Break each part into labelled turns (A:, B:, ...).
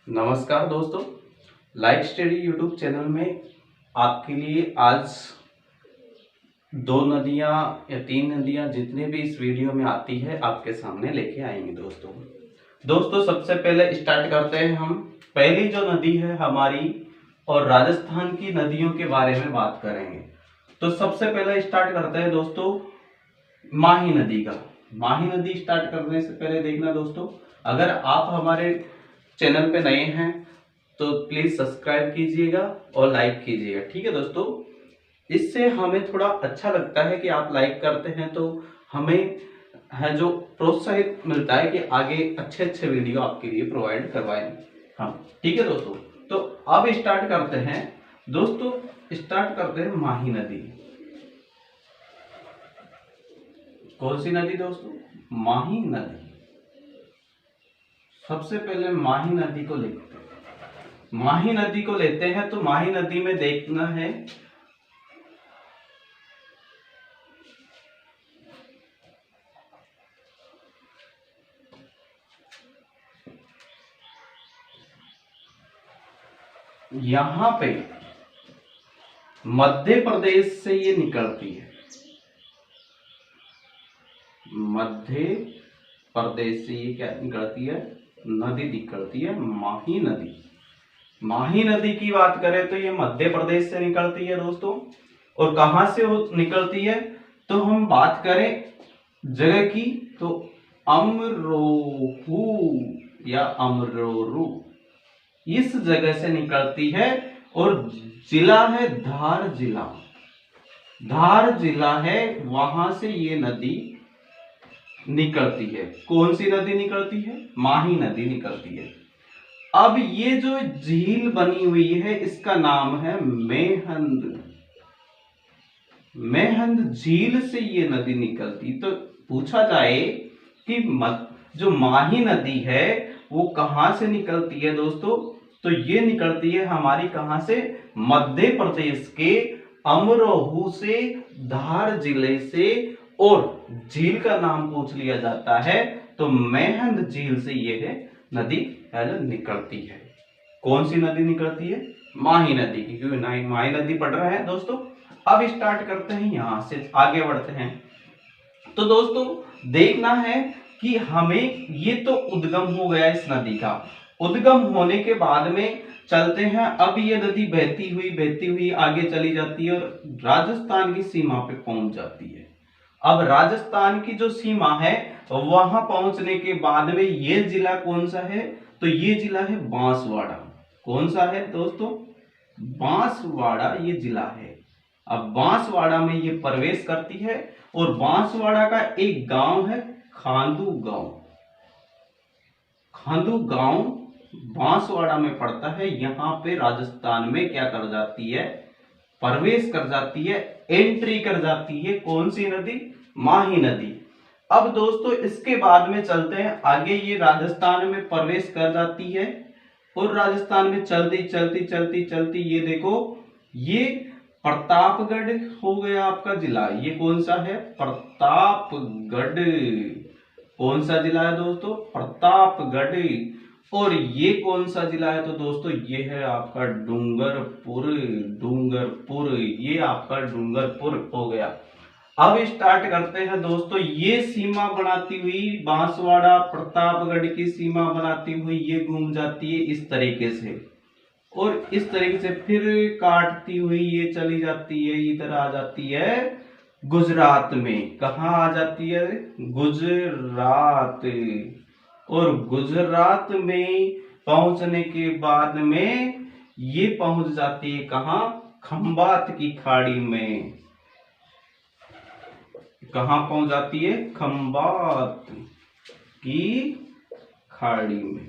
A: नमस्कार दोस्तों, life study YouTube channel में आपके लिए आज दो नदियां या तीन नदियां जितने भी इस वीडियो में आती है आपके सामने लेके आएंगे। दोस्तों सबसे पहले स्टार्ट करते हैं हम। पहली जो नदी है हमारी और राजस्थान की नदियों के बारे में बात करेंगे। तो सबसे पहले स्टार्ट करते हैं दोस्तों माही नदी का। माही नदी स्टार्ट करने से पहले देखना दोस्तों, अगर आप हमारे चैनल पे नए हैं तो प्लीज सब्सक्राइब कीजिएगा और लाइक कीजिएगा, ठीक है दोस्तों। इससे हमें थोड़ा अच्छा लगता है कि आप लाइक करते हैं तो हमें है जो प्रोत्साहित मिलता है कि आगे अच्छे अच्छे वीडियो आपके लिए प्रोवाइड करवाएं। हाँ ठीक है दोस्तों, तो अब स्टार्ट करते हैं दोस्तों। स्टार्ट करते हैं माही नदी। कौन सी नदी दोस्तों? माही नदी। सबसे पहले माही नदी को लेते हैं। माही नदी को लेते हैं तो माही नदी में देखना है यहां पे मध्य प्रदेश से ये निकलती है। मध्य प्रदेश से ये क्या निकलती है? नदी निकलती है माही नदी। माही नदी की बात करें तो ये मध्य प्रदेश से निकलती है दोस्तों। और कहां से निकलती है तो हम बात करें जगह की तो अमरोहू या अमरोरू, इस जगह से निकलती है। और जिला है धार जिला। धार जिला है, वहां से ये नदी निकलती है। कौन सी नदी निकलती है? माही नदी निकलती है। अब ये जो झील बनी हुई है इसका नाम है मेहंद। मेहंद झील से ये नदी निकलती। तो पूछा जाए कि जो माही नदी है वो कहां से निकलती है दोस्तों, तो ये निकलती है हमारी कहां से? मध्य प्रदेश के अमरोहू से, धार जिले से। और झील का नाम पूछ लिया जाता है तो मेहंद झील से ये है नदी निकलती है। कौन सी नदी निकलती है? माही नदी की, क्योंकि माही नदी पढ़ रहे हैं दोस्तों। अब स्टार्ट करते हैं, यहां से आगे बढ़ते हैं। तो दोस्तों देखना है कि हमें ये तो उद्गम हो गया इस नदी का। उद्गम होने के बाद में चलते हैं, अब ये नदी बहती हुई आगे चली जाती है और राजस्थान की सीमा पे पहुंच जाती है। अब राजस्थान की जो सीमा है वहां पहुंचने के बाद में ये जिला कौन सा है? तो ये जिला है बांसवाड़ा। कौन सा है दोस्तों? बांसवाड़ा ये जिला है। अब बांसवाड़ा में ये प्रवेश करती है और बांसवाड़ा का एक गांव है खांदू गांव। खांदू गांव बांसवाड़ा में पड़ता है। यहां पे राजस्थान में क्या कर जाती है? प्रवेश कर जाती है, एंट्री कर जाती है। कौन सी नदी? माही नदी। अब दोस्तों इसके बाद में चलते हैं आगे। ये राजस्थान में प्रवेश कर जाती है और राजस्थान में चलती चलती चलती चलती ये देखो, ये प्रतापगढ़ हो गया आपका जिला। ये कौन सा है? प्रतापगढ़। कौन सा जिला है दोस्तों? प्रतापगढ़। और ये कौन सा जिला है? तो दोस्तों ये है आपका डूंगरपुर। डूंगरपुर, ये आपका डूंगरपुर हो गया। अब स्टार्ट करते हैं दोस्तों। ये सीमा बनाती हुई बांसवाड़ा प्रतापगढ़ की सीमा बनाती हुई ये घूम जाती है इस तरीके से, और इस तरीके से फिर काटती हुई ये चली जाती है, इधर आ जाती है गुजरात में। कहाँ आ जाती है? गुजरात। और गुजरात में पहुंचने के बाद में ये पहुंच जाती है कहाँ? खंबात की खाड़ी में। कहां पहुंच जाती है? खंबात की खाड़ी में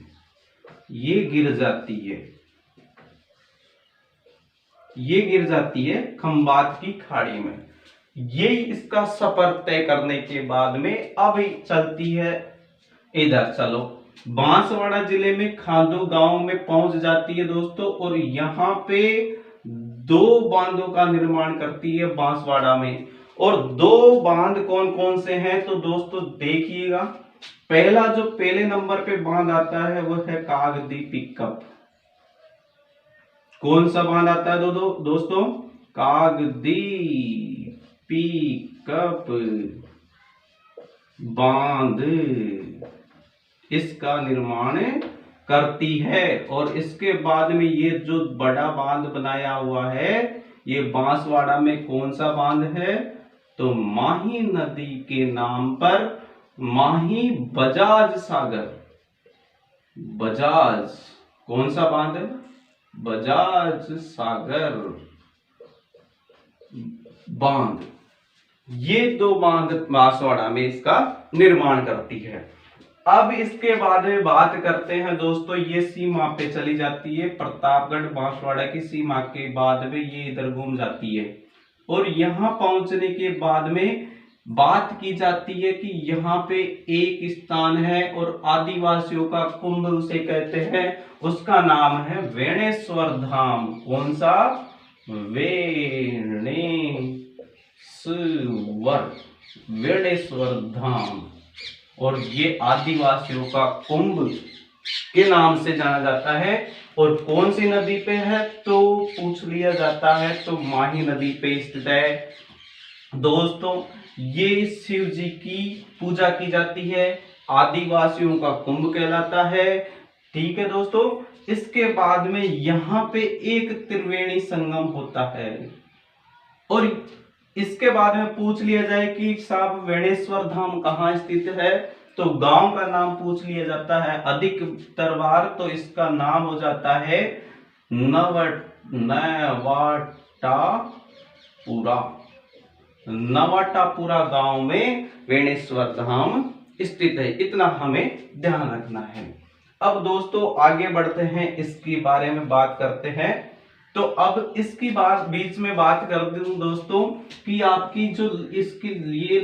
A: ये गिर जाती है। ये गिर जाती है खंबात की खाड़ी में। ये इसका सफर तय करने के बाद में अब चलती है इधर। चलो बांसवाड़ा जिले में खांदू गांव में पहुंच जाती है दोस्तों। और यहां पे दो बांधों का निर्माण करती है बांसवाड़ा में। और दो बांध कौन कौन से हैं तो दोस्तों देखिएगा। पहला जो पहले नंबर पे बांध आता है वो है कागदी पिकअप। कौन सा बांध आता है दोस्तों? कागदी पिकअप बांध इसका निर्माण करती है। और इसके बाद में ये जो बड़ा बांध बनाया हुआ है ये बांसवाड़ा में कौन सा बांध है? तो माही नदी के नाम पर माही बजाज सागर, बजाज कौन सा बांध है? बजाज सागर बांध। ये दो बांध बांसवाड़ा में इसका निर्माण करती है। अब इसके बाद में बात करते हैं दोस्तों, ये सीमा पे चली जाती है, प्रतापगढ़ बांसवाड़ा की सीमा के बाद में ये इधर घूम जाती है। और यहां पहुंचने के बाद में बात की जाती है कि यहाँ पे एक स्थान है और आदिवासियों का कुंभ उसे कहते हैं, उसका नाम है वेणेश्वर धाम। कौन सा? वेणेश्वर धाम। और ये आदिवासियों का कुंभ के नाम से जाना जाता है। और कौन सी नदी पे है तो पूछ लिया जाता है, तो माही नदी पे स्थित है। दोस्तों ये शिव जी की पूजा की जाती है, आदिवासियों का कुंभ कहलाता है। ठीक है दोस्तों, इसके बाद में यहाँ पे एक त्रिवेणी संगम होता है। और इसके बाद में पूछ लिया जाए कि साहब वेणेश्वर धाम कहाँ स्थित है, तो गांव का नाम पूछ लिया जाता है अधिकतर बार, तो इसका नाम हो जाता है नवाटापुरा गांव में वेणेश्वर धाम स्थित है। इतना हमें ध्यान रखना है। अब दोस्तों आगे बढ़ते हैं, इसके बारे में बात करते हैं। तो अब इसकी बात बीच में बात कर दूं दोस्तों कि आपकी जो इसके लिए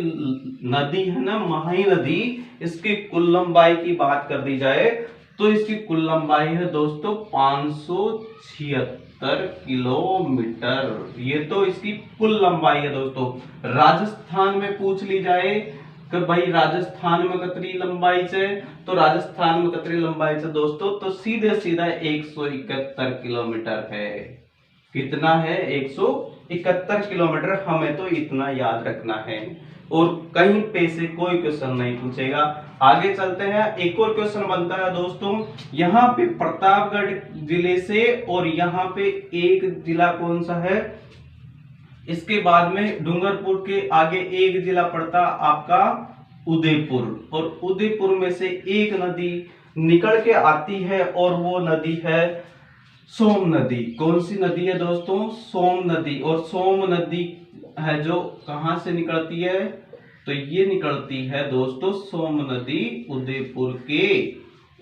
A: नदी है ना, माही नदी, इसकी कुल लंबाई की बात कर दी जाए तो इसकी कुल लंबाई है दोस्तों 576 किलोमीटर। ये तो इसकी कुल लंबाई है दोस्तों। राजस्थान में पूछ ली जाए कि भाई राजस्थान में कितनी लंबाई से, तो राजस्थान में कितनी लंबाई से दोस्तों, तो सीधे सीधा 171 किलोमीटर है। कितना है? 171 किलोमीटर। हमें तो इतना याद रखना है और कहीं पे से कोई क्वेश्चन नहीं पूछेगा। आगे चलते हैं, एक और क्वेश्चन बनता है दोस्तों, यहाँ पे प्रतापगढ़ जिले से और यहाँ पे एक जिला कौन सा है, इसके बाद में डूंगरपुर के आगे एक जिला पड़ता आपका उदयपुर। और उदयपुर में से एक नदी निकल के आती है और वो नदी है सोम नदी। कौन सी नदी है दोस्तों? सोम नदी। और सोम नदी है जो कहां से निकलती है, तो ये निकलती है दोस्तों सोम नदी उदयपुर के,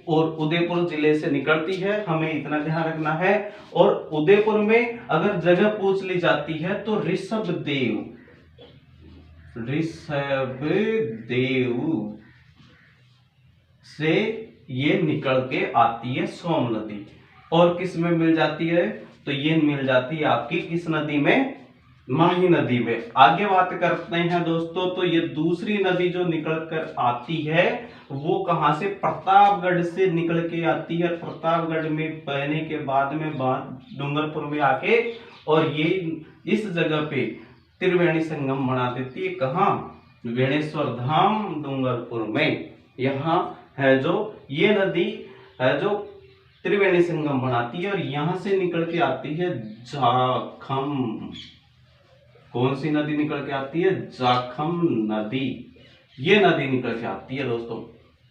A: और उदयपुर जिले से निकलती है, हमें इतना ध्यान रखना है। और उदयपुर में अगर जगह पूछ ली जाती है तो ऋषभदेव से ये निकल के आती है सोम नदी। और किस में मिल जाती है, तो ये मिल जाती है आपकी किस नदी में? माही नदी में। आगे बात करते हैं दोस्तों, तो ये दूसरी नदी जो निकल कर आती है वो कहां से? प्रतापगढ़ से निकल के आती है। प्रतापगढ़ में बहने के बाद में डूंगरपुर में आके और ये इस जगह पे त्रिवेणी संगम बना देती है। कहां? वेणेश्वर धाम डूंगरपुर में। यहाँ है जो ये नदी है जो त्रिवेणी संगम बनाती है और यहां से निकल के आती है जाखम। कौन सी नदी निकल के आती है? जाखम नदी। ये नदी निकल के आती है दोस्तों।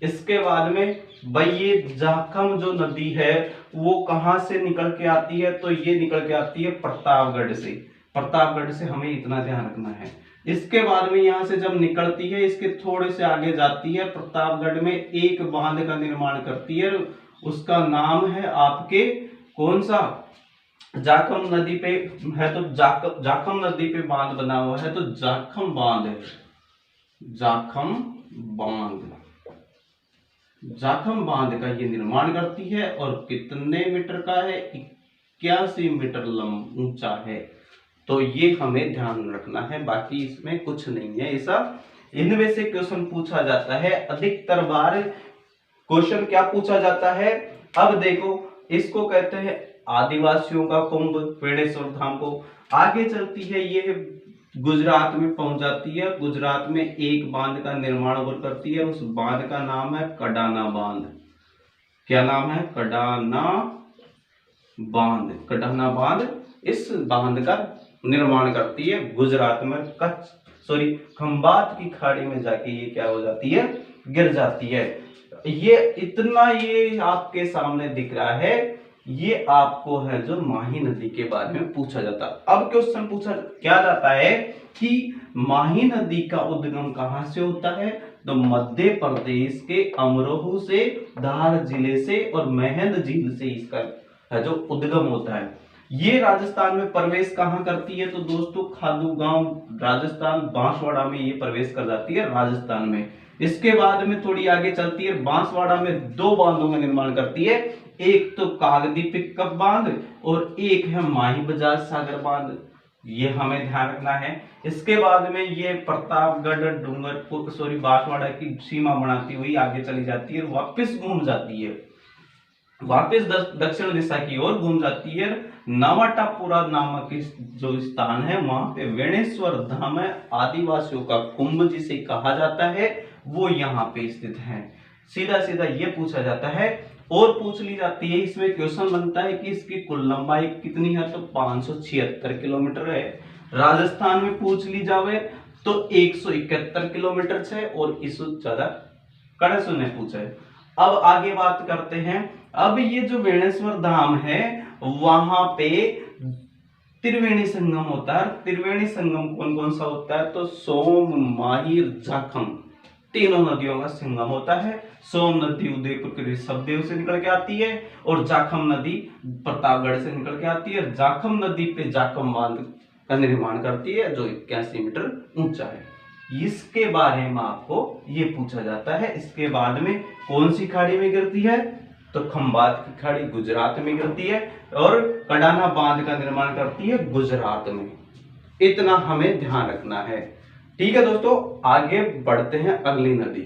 A: इसके बाद में भाई ये जाखम जो नदी है वो कहां से निकल के आती है, तो ये निकल के आती है प्रतापगढ़ से। प्रतापगढ़ से हमें इतना ध्यान रखना है। इसके बाद में यहां से जब निकलती है इसके थोड़े से आगे जाती है, प्रतापगढ़ में एक बांध का निर्माण करती है, उसका नाम है आपके कौन सा? जाखम नदी पे है, तो जाखम नदी पे बांध बना हुआ है, तो जाखम बांध है। जाखम बांध, जाखम बांध का ये निर्माण करती है और कितने मीटर का है? 81 मीटर ऊंचा है। तो ये हमें ध्यान रखना है, बाकी इसमें कुछ नहीं है ऐसा। इनमें से क्वेश्चन पूछा जाता है। अधिकतर बार क्वेश्चन क्या पूछा जाता है, अब देखो इसको कहते हैं आदिवासियों का कुंभ, वेणेश्वर धाम को। आगे चलती है ये गुजरात में पहुंच जाती है। गुजरात में एक बांध का निर्माण और करती है, उस बांध का नाम है कडाना बांध। क्या नाम है? कडाना बांध। कडाना बांध, इस बांध का निर्माण करती है गुजरात में। खंबात की खाड़ी में जाके ये क्या हो जाती है? गिर जाती है। ये इतना ये आपके सामने दिख रहा है, ये आपको है जो माही नदी के बारे में पूछा जाता है। अब क्वेश्चन पूछा क्या जाता है कि माही नदी का उद्गम कहां से होता है? तो मध्य प्रदेश के अमरोहा से, धार जिले से और मेहंद झील से इसका है जो उद्गम होता है। ये राजस्थान में प्रवेश कहां करती है? तो दोस्तों खालू गांव, राजस्थान, बांसवाड़ा में ये प्रवेश कर जाती है राजस्थान में। इसके बाद में थोड़ी आगे चलती है, बांसवाड़ा में दो बांधों का निर्माण करती है। एक तो कागदी पिकअप बांध और एक है माही बजाज सागर बांध, ये हमें ध्यान रखना है। इसके बाद में ये प्रतापगढ़, डूंगरपुर बांसवाड़ा की सीमा बनाती हुई आगे चली जाती है, वापस घूम जाती है, वापस दक्षिण दिशा की ओर घूम जाती है। नवाटापुरा नामक जो स्थान है वहां पे वेणेश्वर धाम है, आदिवासियों का कुंभ जिसे कहा जाता है, वो यहाँ पे स्थित है। सीधा सीधा ये पूछा जाता है। और पूछ ली जाती है, इसमें क्वेश्चन बनता है कि इसकी कुल लंबाई कितनी है? तो 576 किलोमीटर है। राजस्थान में पूछ ली जावे तो 171 किलोमीटर है, और इससे ज्यादा कड़े सुने पूछा है। अब आगे बात करते हैं। अब ये जो वेणेश्वर धाम है वहां पे त्रिवेणी संगम होता है। त्रिवेणी संगम कौन कौन सा होता है? तो सोम, माहिर, जाखम, तीनों नदियों का संगम होता है। सोम नदी उदयपुर के ऋषभदेव से निकल के आती है और जाखम नदी प्रतापगढ़ से निकल के आती है। जाखम नदी पे जाखम बांध का निर्माण करती है जो 81 मीटर ऊंचा है। इसके बारे में आपको ये पूछा जाता है। इसके बाद में कौन सी खाड़ी में गिरती है? तो खंबात की खाड़ी गुजरात में गिरती है, और कडाना बांध का निर्माण करती है गुजरात में। इतना हमें ध्यान रखना है। ठीक है दोस्तों, आगे बढ़ते हैं अगली नदी।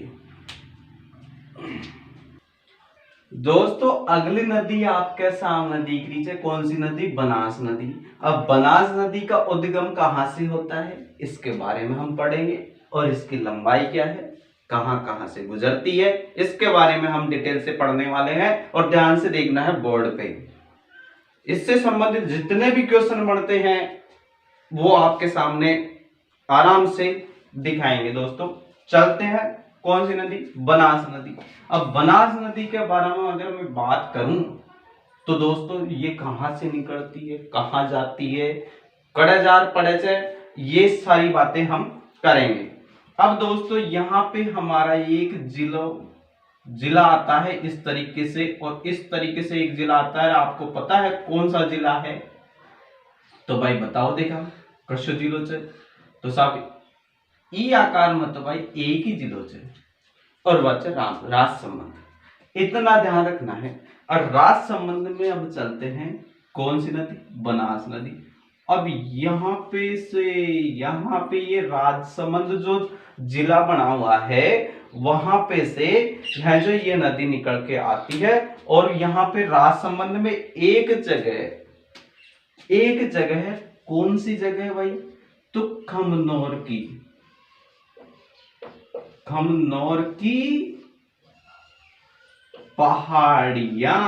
A: दोस्तों अगली नदी आपके सामने दिख रही है, कौन सी नदी? बनास नदी। अब बनास नदी का उद्गम कहां से होता है इसके बारे में हम पढ़ेंगे, और इसकी लंबाई क्या है, कहां कहां से गुजरती है, इसके बारे में हम डिटेल से पढ़ने वाले हैं। और ध्यान से देखना है बोर्ड पे। इससे संबंधित जितने भी क्वेश्चन बनते हैं वो आपके सामने आराम से दिखाएंगे। दोस्तों चलते हैं, कौन सी नदी? बनास नदी। अब बनास नदी के बारे में अगर मैं बात करूं तो दोस्तों ये कहां से निकलती है, कहां जाती है, कड़ेजार पड़े, ये सारी बातें हम करेंगे। अब दोस्तों यहाँ पे हमारा एक जिला आता है इस तरीके से, और इस तरीके से एक जिला आता है। आपको पता है कौन सा जिला है? तो भाई बताओ, देखा कशो जिलो छे तो साहब ई आकार में तो भाई एक ही जिलो छे, और वह राज संबंध। इतना ध्यान रखना है। और राज संबंध में अब चलते हैं, कौन सी नदी? बनास नदी। अब यहाँ पे ये राजसमंद जो जिला बना हुआ है वहां पे से है जो ये नदी निकल के आती है, और यहाँ पे राजसमंद में एक जगह है। कौन सी जगह है भाई? तो खमनोर की पहाड़ियां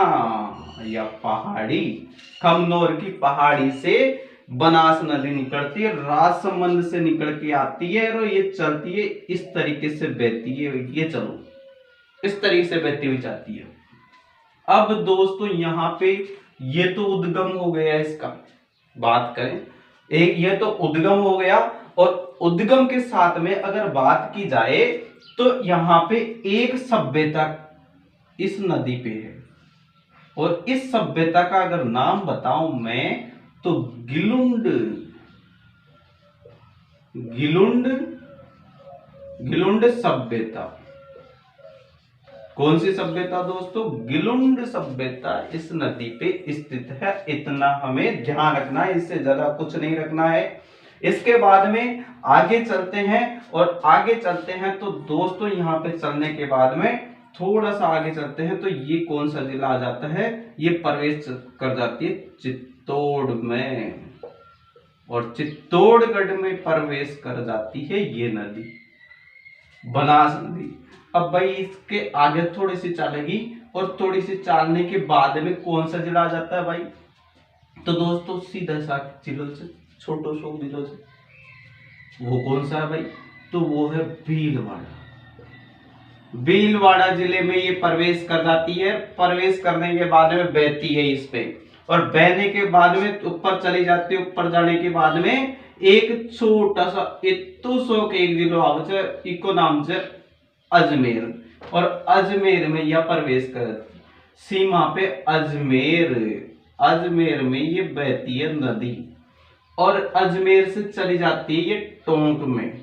A: या पहाड़ी, खमनोर की पहाड़ी से बनास नदी निकलती है, राजसमंद से निकल के आती है, और ये चलती है इस तरीके से बहती है। ये चलो इस तरीके से बहती हुई जाती है। अब दोस्तों यहाँ पे ये तो उद्गम हो गया, इसका बात करें एक, ये तो उद्गम हो गया। और उद्गम के साथ में अगर बात की जाए तो यहाँ पे एक सभ्यता इस नदी पे है, और इस सभ्यता का अगर नाम बताऊं मैं तो गिलुंड सभ्यता। कौन सी सभ्यता दोस्तों? गिलुंड सभ्यता इस नदी पे स्थित है। इतना हमें ध्यान रखना है, इससे ज्यादा कुछ नहीं रखना है। इसके बाद में आगे चलते हैं, और आगे चलते हैं तो दोस्तों यहाँ पे चलने के बाद में थोड़ा सा आगे चलते हैं तो ये कौन सा जिला आ जाता है, ये प्रवेश कर जाती है चित्तौड़ में, और चित्तौड़गढ़ में प्रवेश कर जाती है ये नदी, बनास नदी। अब भाई इसके आगे थोड़ी सी चलेगी, और थोड़ी सी चलने के बाद में कौन सा जिला आ जाता है भाई, तो दोस्तों सीधा सा जिलों से, छोटो सो जिलों से, वो कौन सा है भाई, तो वो है भीलवाड़ा। भीलवाड़ा जिले में ये प्रवेश कर जाती है। प्रवेश करने के बाद में बहती है इस पे, और बहने के बाद में ऊपर चली जाती है। ऊपर जाने के बाद में एक छोटा सा इतो सो के एक जिलो आवे इको नाम से अजमेर, और अजमेर में यह प्रवेश कर सीमा पे अजमेर, अजमेर में ये बहती है नदी, और अजमेर से चली जाती है ये टोंक में,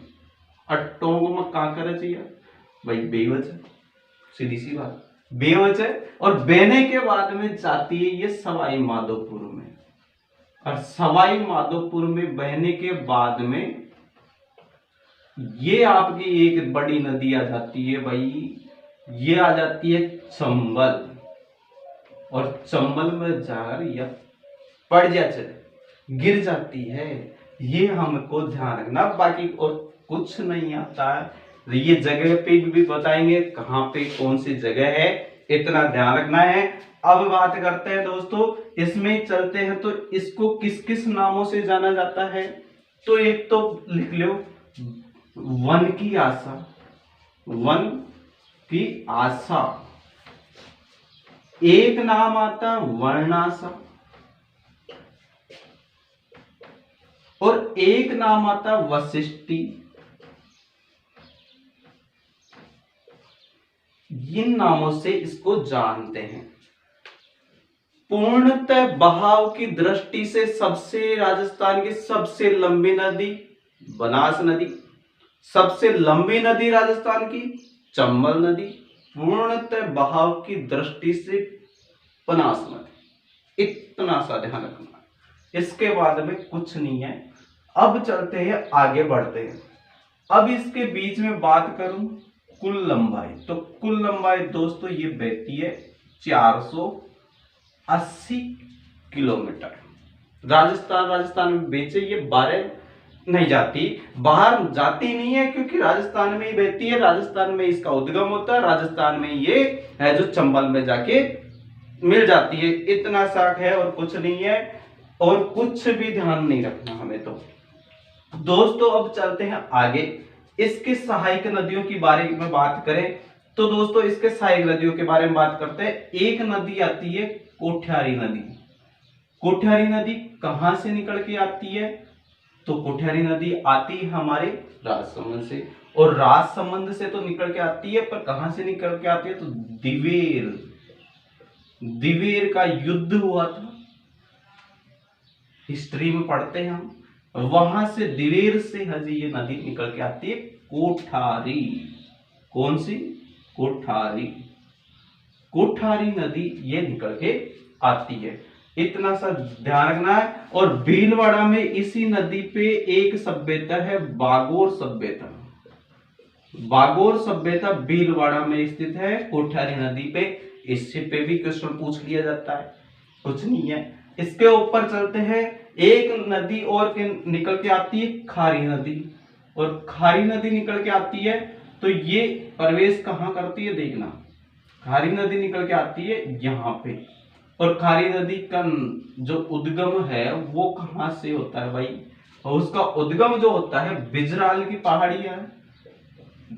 A: और टोंक में कहाँ कर चाहिए भाई, बेवच है, सीधी सी बात बेवच है। और बहने के बाद में जाती है ये सवाई माधोपुर में, और सवाई माधोपुर में बहने के बाद में ये आपकी एक बड़ी नदी आ जाती है भाई, ये आ जाती है चंबल, और चंबल में जाकर यह पड़ जाती, गिर जाती है। ये हमको ध्यान रखना, बाकी और कुछ नहीं आता है। ये जगह पे भी बताएंगे कहाँ पे कौन सी जगह है, इतना ध्यान रखना है। अब बात करते हैं दोस्तों, इसमें चलते हैं तो इसको किस किस नामों से जाना जाता है, तो एक तो लिख लो वन की आशा, वन की आशा, एक नाम आता वर्णाशा, और एक नाम आता वशिष्ठी। इन नामों से इसको जानते हैं। पूर्णतः बहाव की दृष्टि से सबसे राजस्थान की सबसे लंबी नदी बनास नदी, सबसे लंबी नदी राजस्थान की चंबल नदी, पूर्णतः बहाव की दृष्टि से बनास नदी, इतना सा ध्यान रखना। इसके बाद में कुछ नहीं है। अब चलते हैं, आगे बढ़ते हैं। अब इसके बीच में बात करूं कुल लंबाई, तो कुल लंबाई दोस्तों ये बहती है 480 किलोमीटर। राजस्थान में बेचे ये 12 नहीं जाती, बाहर जाती नहीं है, क्योंकि राजस्थान में ही बहती है, राजस्थान में इसका उद्गम होता है, राजस्थान में ये है जो चंबल में जाके मिल जाती है। इतना साख है और कुछ नहीं है, और कुछ भी ध्यान नहीं रखना हमें। तो दोस्तों अब चलते हैं आगे, इसके सहायक नदियों के बारे में बात करें तो दोस्तों इसके सहायक नदियों के बारे में बात करते हैं। एक नदी आती है कोठियारी नदी। कोठियारी नदी कहां से निकल के आती है, तो कोठियारी नदी आती है हमारे राजसमंद से, और राजसमंद से तो निकल के आती है, पर कहां से निकल के आती है, तो दिवेर, दिवेर का युद्ध हुआ था, हिस्ट्री में पढ़ते हैं हम, वहां से दिवेर से हजी ये नदी निकल के आती है कोठारी। कौन सी, कोठारी, कोठारी नदी ये निकल के आती है, इतना सा ध्यान रखना है। और भीलवाड़ा में इसी नदी पे एक सभ्यता है बागोर सभ्यता, बागोर सभ्यता भीलवाड़ा में स्थित है कोठारी नदी पे। इससे पे भी क्वेश्चन पूछ लिया जाता है, कुछ नहीं है। इसके ऊपर चलते हैं, एक नदी और के निकल के आती है खारी नदी, और खारी नदी निकल के आती है तो ये प्रवेश कहाँ करती है, देखना खारी नदी निकल के आती है यहाँ पे, और खारी नदी का जो उद्गम है वो कहाँ से होता है भाई, और उसका उद्गम जो होता है बिजराल की पहाड़ियां,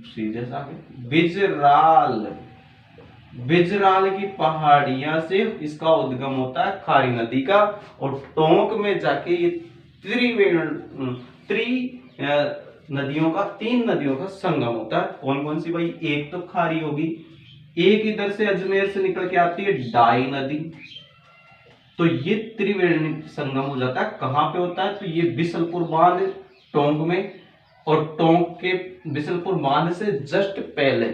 A: सीधे सा बिजराल, बिजराल की पहाड़ियां से इसका उद्गम होता है खारी नदी का, और टोंक में जाके ये नदियों का, 3 नदियों का संगम होता है। कौन कौन सी भाई, एक तो खारी होगी, एक इधर से अजमेर से निकल के आती है डाई नदी, तो ये त्रिवेणी संगम हो जाता है। कहाँ पे होता है, तो ये बिसलपुर बांध टोंक में, और टोंक के बिसलपुर बांध से जस्ट पहले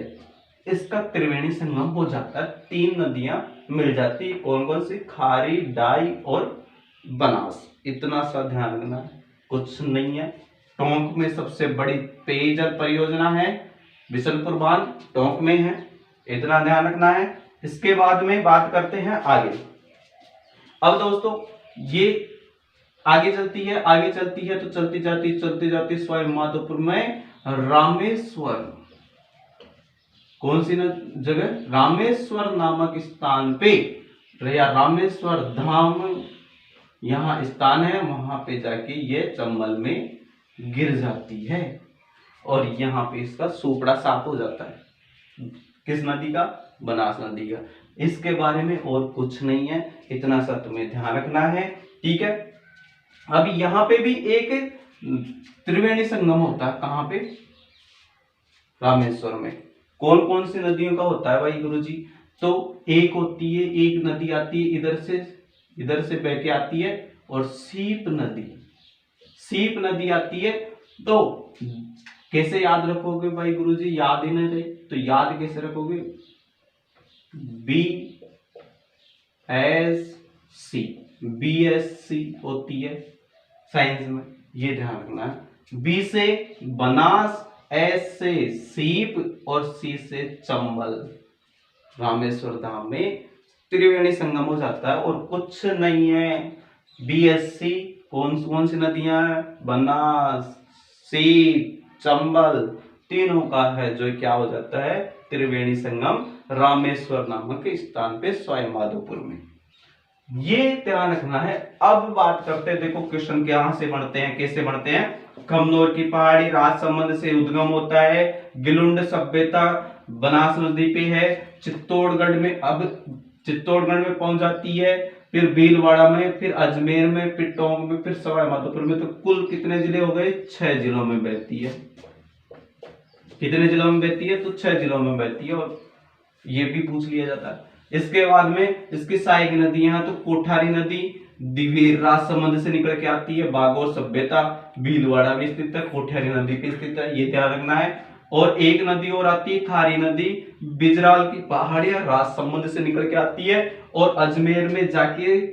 A: इसका त्रिवेणी संगम हो जाता है। 3 नदियां मिल जाती है, कौन कौन सी, खारी, डाई और बनास, इतना सा ध्यान रखना है। कुछ नहीं है। टोंक में सबसे बड़ी पेयजल परियोजना है बिशनपुर बांध, टोंक में है, इतना ध्यान रखना है। इसके बाद में बात करते हैं आगे। अब दोस्तों ये आगे चलती है तो चलती जाती सवाई माधोपुर में रामेश्वर, कौन सी जगह, रामेश्वर नामक स्थान पे, या रामेश्वर धाम यहाँ स्थान है, वहां पे जाके ये चंबल में गिर जाती है और यहाँ पे इसका सूपड़ा साफ हो जाता है। किस नदी का, बनास नदी का। इसके बारे में और कुछ नहीं है, इतना सा तुम्हें ध्यान रखना है, ठीक है। अब यहाँ पे भी एक त्रिवेणी संगम होता है, कहाँ पे, रामेश्वर में। कौन कौन सी नदियों का होता है भाई गुरुजी, तो एक होती है, एक नदी आती है इधर से बह के आती है, और सीप नदी आती है। तो कैसे याद रखोगे भाई गुरुजी, याद ही नहीं रहे तो याद कैसे रखोगे, BSC होती है साइंस में, ये ध्यान रखना है। B से बनास, S से सीप और C से चंबल। रामेश्वर धाम में त्रिवेणी संगम हो जाता है और कुछ नहीं है। BSC कौन सी नदियां हैं, बनास, सीप, चंबल, तीनों का है जो क्या हो जाता है, त्रिवेणी संगम रामेश्वर नामक स्थान पे सवाई माधोपुर में। ये ध्यान रखना है। अब बात करते हैं, देखो क्वेश्चन कहां से बनते हैं, कैसे बनते हैं। खमनोर की पहाड़ी राजसमंद से उद्गम होता है, गिलुंड सभ्यता बनास नदी पे है, चित्तौड़गढ़ में पहुंच जाती है, फिर भीलवाड़ा में, फिर अजमेर में, फिर टोंक में, फिर सवाई माधोपुर में। तो कुल कितने जिले हो गए, 6 जिलों में बहती है। कितने जिलों में बहती है, तो 6 जिलों में बहती है, और ये भी पूछ लिया जाता है। इसके बाद में इसकी सहायक नदियां, तो कोठारी नदी दिवेर राजसमंद से निकल के आती है, बागोर सभ्यता भीलवाड़ा में स्थित है, कोठारी नदी पे स्थित है, ये ध्यान रखना है। और एक नदी और आती है खारी नदी, बिजराल की पहाड़ियां राजसमंद से निकल के आती है, और अजमेर में जाके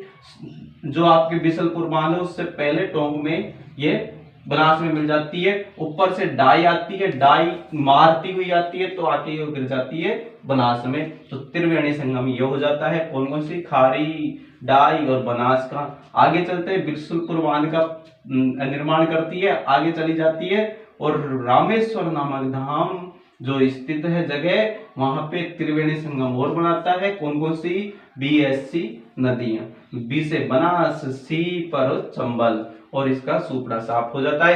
A: जो आपके बिशनपुर बांध है उससे पहले टोंक में ये बनास में मिल जाती है। ऊपर से डाई आती है, डाई मारती हुई आती है तो आके ये गिर जाती है बनास में। तो त्रिवेणी संगम ये हो जाता है। कौन कौन सी, खारी, डाई और बनास का। आगे चलते हैं, बिशनपुर बांध का निर्माण करती है, आगे चली जाती है, और रामेश्वर नामक धाम जो स्थित है जगह, वहां पे त्रिवेणी संगम और बनाता है। कौन कौन सी, BSC नदियां, B से बनास, C पर चंबल, और इसका सूपड़ा साफ हो जाता है।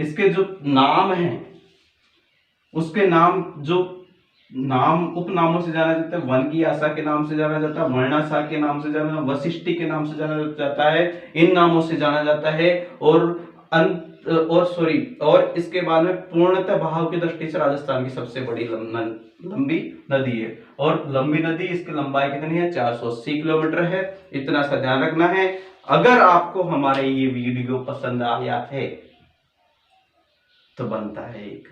A: इसके जो नाम हैं, उसके नाम जो उपनामों से जाना जाता है, वन की आशा के नाम से जाना जाता है, वर्णाशा के नाम से जाना, वशिष्ठी के नाम से जाना जाता है, इन नामों से जाना जाता है। और इसके बाद में पूर्णतः बहाव की दृष्टि से राजस्थान की सबसे बड़ी लंबी नदी है, और लंबी नदी, इसकी लंबाई कितनी है, 480 किलोमीटर है। इतना सा ध्यान रखना है। अगर आपको हमारे ये वीडियो पसंद आया है तो बनता है एक,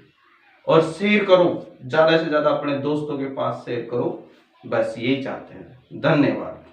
A: और शेयर करो, ज्यादा से ज्यादा अपने दोस्तों के पास शेयर करो, बस यही चाहते हैं। धन्यवाद।